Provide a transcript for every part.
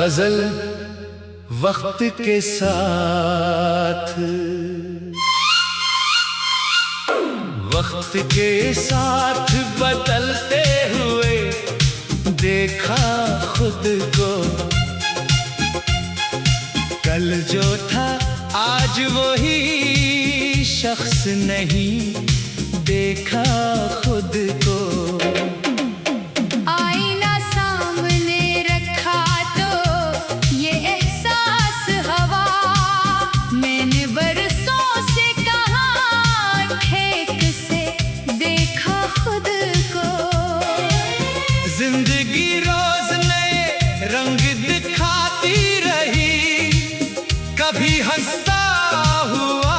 गजल वक्त के साथ, वक्त के साथ बदलते हुए देखा खुद को। कल जो था आज वही शख्स नहीं, देखा खुद को। आईना सामने रखा तो ये एहसास हवा, मैंने बरसों से कहा ठेक से देखा खुद को। जिंदगी रोज नए रंग दिखाती रही, कभी हंसता हुआ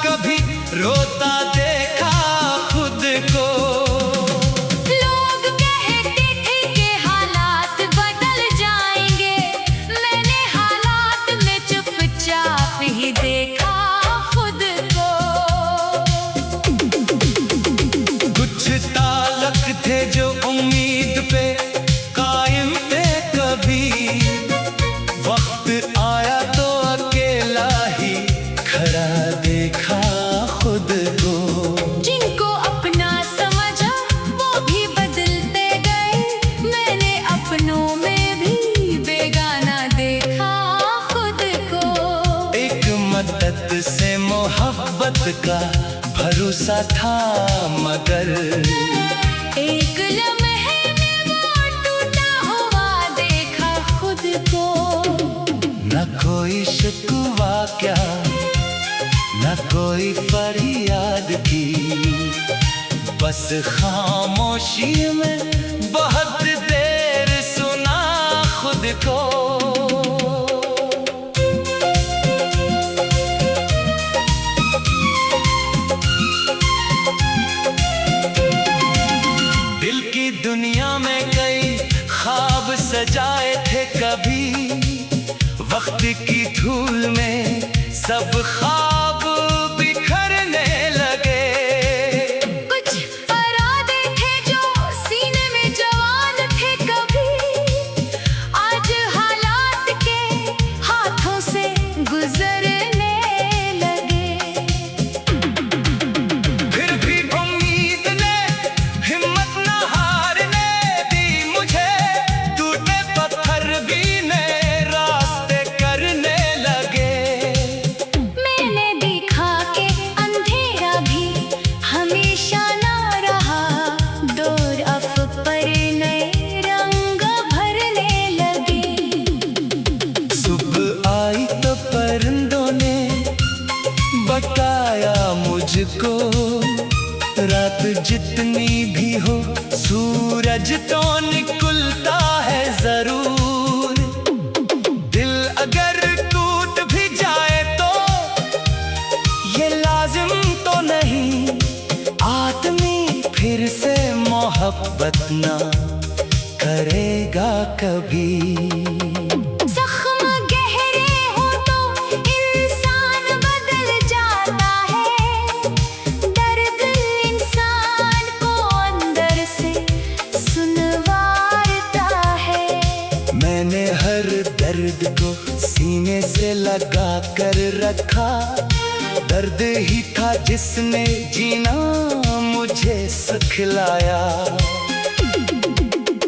कभी रोता देखा खुद को। लोग कहते थे कि हालात बदल जाएंगे, मैंने हालात में चुपचाप ही देखा खुद को। कुछ ताल्लुक थे जो उम्मीद पे कायम थे, कभी वक्त आया तो अकेला ही खड़ा देखा खुद को। जिनको अपना समझा वो भी बदलते गए, मैंने अपनों में भी बेगाना देखा खुद को। एक मदद से मोहब्बत का भरोसा था, मगर एक लम्हे में वो टूटा हुआ देखा खुद को। न कोई शिकवा क्या, न कोई फरियाद की, बस खामोशी में बहुत देर सुना खुद को। दिल की दुनिया में कई ख्वाब सजाए थे कभी, वक्त की धूल में सब ख्वाब बिखरने लगे। कुछ इरादे थे जो सीने में जवान थे कभी, आज हालात के हाथों से गुजरने लगे। फिर भी उम्मीद ने हिम्मत न हारने दी मुझे, टूटे पत्थर भी नए रास्ते करने लगे। मैंने देखा कि अंधेरा भी हमेशा ना रहा, दौर अफ पर नए रंग भरने लगे। सुबह आई तो परिंदों ने बताया मुझको, रात जितनी भी हो सूरज तो निकलता है जरूर। दिल अगर टूट भी जाए तो ये लाजिम तो नहीं, आदमी फिर से मोहब्बत ना करेगा कभी। जख्म गहरे हो तो इंसान बदल जाता है, दर्द इंसान को अंदर से सुनवारता है। मैंने हर दर्द को सीने से लगा कर रखा, दर्द ही था जिसने जीना मुझे सिखलाया।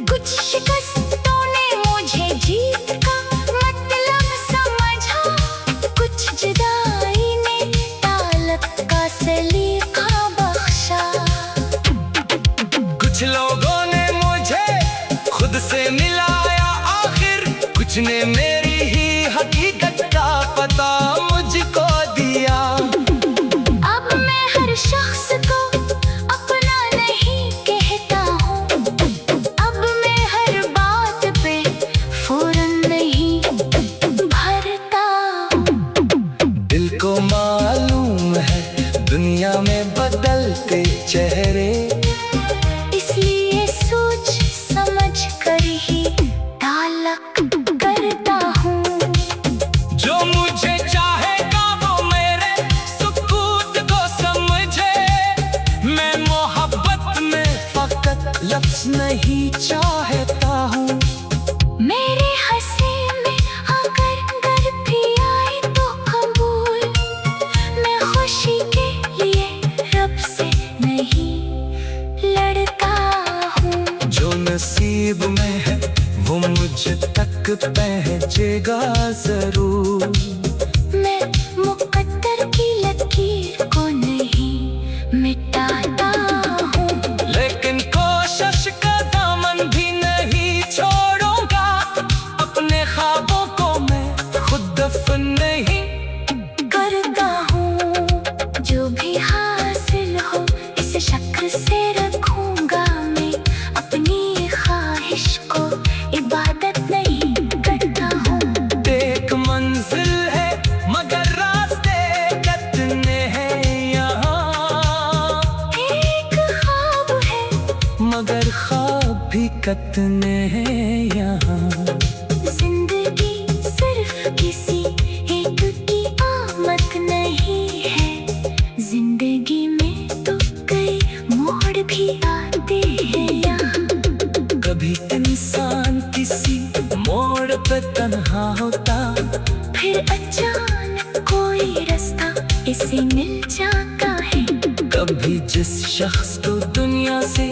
कुछ शिकस्तों ने मुझे जीत का मतलब समझा, कुछ जुदाई ने ताल्लुक का सलीका बख्शा। कुछ लोगों ने मुझे खुद से मिलाया आखिर, कुछ ने मेरी ही हकीकत का पता मुझको दिया। अब मैं हर शख्स को अपना नहीं कहता हूँ, अब मैं हर बात पे फौरन नहीं भरता हूँ। दिल को मालूम है दुनिया में बदलते चेहरे, इसलिए सोच समझ कर ही ताल्लुक करता हूँ। जो मुझे चाहेगा वो मेरे सुकूत को समझे, मैं मोहब्बत में फकत लफ्ज़ नहीं चाहता हूँ। मेरे हंसे में बचेगा जरूर। मैं मुकद्दर की लकीर को नहीं मिटाता हूँ, लेकिन कोशिश का दामन भी नहीं छोड़ूंगा। अपने ख्वाबों को मैं खुद दफन नहीं करता हूँ। जो भी हासिल हो इस शक्ल से रखूंगा मैं, अपनी ख्वाहिश को इबादत नहीं करता हूँ। एक मंजिल है मगर रास्ते कितने हैं यहाँ, एक ख्वाब है मगर ख्वाब भी कितने हैं यहाँ। जिंदगी सिर्फ किसी एक की आमद नहीं है, जिंदगी में तो कई मोड़ भी आते हैं यहाँ। कभी इंसान किसी मोड़ पे तन्हा होता, फिर अचानक कोई रास्ता इसे मिल जाता है। कभी जिस शख्स को दुनिया से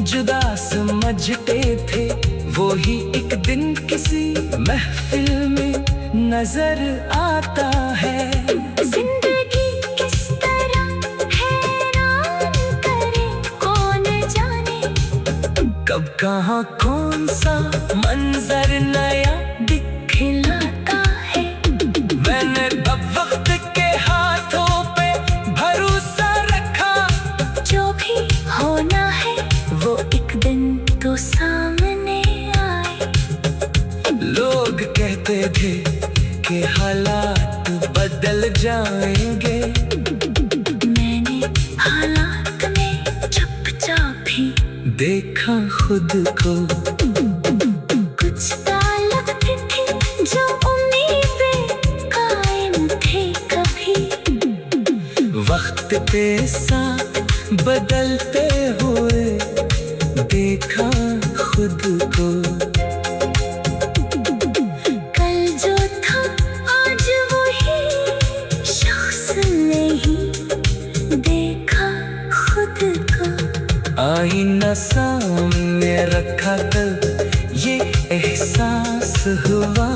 जुदा समझते थे, वो ही एक दिन किसी महफिल में नजर आता है। जिंदगी किस तरह हैरान करे कौन जाने, कब कहाँ कौन सा मंजर नया दिखलाता है। मैंने अब वक्त के हाथों पे भरोसा रखा, जो भी होना है वो एक दिन तो सामने आए। लोग कहते थे कि हालात बदल जाएंगे, मैंने हालात में चुपचाप ही देखा खुद को। कुछ तालक थे जो उम्मीदें कायम थे कभी, वक्त के साथ बदलते हुए देखा खुद को। कल जो था आज वही शख्स नहीं देखा खुद को। आईना सामने रखा कल ये एहसास हुआ।